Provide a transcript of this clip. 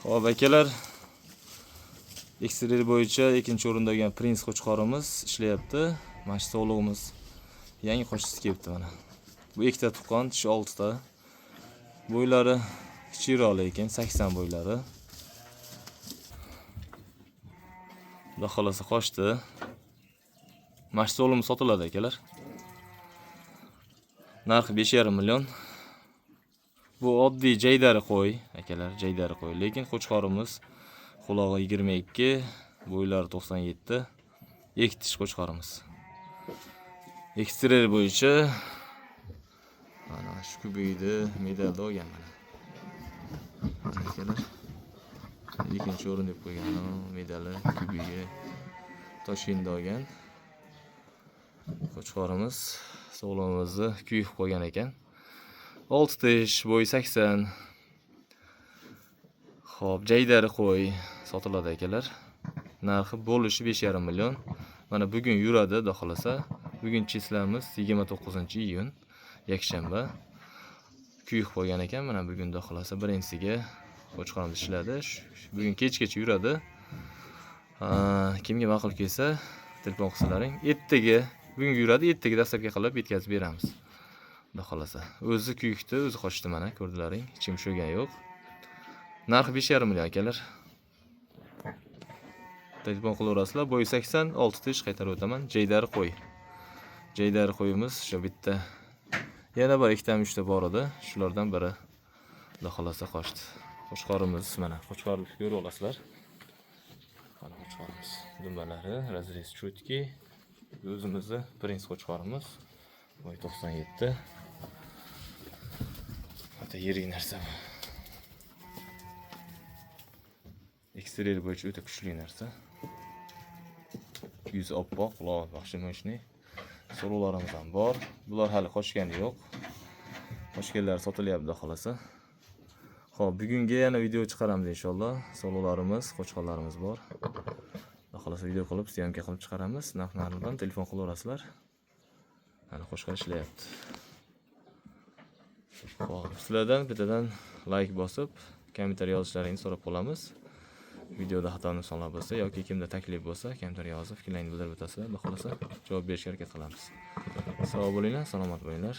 Hop akalar, eksterior bo'yicha ikkinchi o'rinda bo'lgan Prins qo'chqorimiz ishlayapti. Mana shu sog'lig'imiz yangi qo'shchisi kelibdi mana. Bu ikkita tuqqan, tishi 6 ta. Bo'ylari kichikroq lekin 80 bo'ylari. Xudo xolasa qochdi. Mana shu sog'lig'imiz sotiladi akalar. Narxi 5,5 million. Bu oddiy jaydari qo'y, akalar, jaydari qo'y. Lekin qo'chqorimiz qulog'i 22, bo'ylari 97. Ikki tish qo'chqorimiz. Eksterior bo'yicha mana shu kubiydi, medalda olgan mana. Akalar, ikkinchi o'rin deb qo'ygan, medali, kubiyi Toshkentda olgan. Qo'chqorimiz sog'lig'imizni kuyib qo'ygan ekan. 6 tish, bo'yi 80. Xo'p, jaydari qo'y sotiladi akalar. Narxi bo'lishi 5,5 million. Mana bugun yuradi, xudo xolasa. Bugun chislamiz 29-iyun, yakshanba. Kuyib qo'ygan ekan. Mana bugun xudo xolasa birinchisiga qo'chqorimiz ishladi. Bugun kechgacha yuradi. Kimga ma'qul kelsa, telefon qilsalaring. Ertaga bugun yuradi, ertaga dastlabki qilib yetkazib beramiz. Xudo xolasa. O'zi kuyikdi, o'zi qochdi mana, ko'rdilaring. Ichim sho'gan yo'q. Narxi 5,5 million akalar. Telefon qilaverasizlar. Bo'yi 80, 6 tish qaytarib o'taman. Jaydari qo'y. Jaydari qo'yimiz shu bitta. Yana bir ikkita 3 ta bor edi. Shulardan biri xudo xolasa qochdi. Qo'chqorimiz mana, qo'chqorni ko'rib olasizlar. Mana qo'chqorimiz. Dumbalari, razrez chutki. O'zimizni Prins qo'chqorimiz. Bo'yi 97. O'ta yirik narsa. Eksterior bo'yicha o'ta kuchli narsa. Yuzi oppoq, quloq baxshi mo'shni. So'rovlarimiz ham bor. Bular hali qochgani yo'q. Qochganlar sotilyapti xolasa. Xo'p, bugunga yana video chiqaramiz inshaalloh. So'rovlarimiz, qochqonlarimiz bor. Xolasa video qilib, syomka qilib chiqaramiz. Narx-naridan telefon qilaverasizlar. Hali qo'chqor ishlayapti. Xo'p, sizlardan bittadan like bosib, kommentariy yozishlaringizni so'rab qolamiz. Videoda xato nuqsonlar bo'lsa yoki kimda taklif bo'lsa, kommentariy yozib, fikrlaringizni bildirib o'tasizlar. Xudo xolasa javob berishga harakat qilamiz. Sog' bo'linglar, salomat bo'linglar.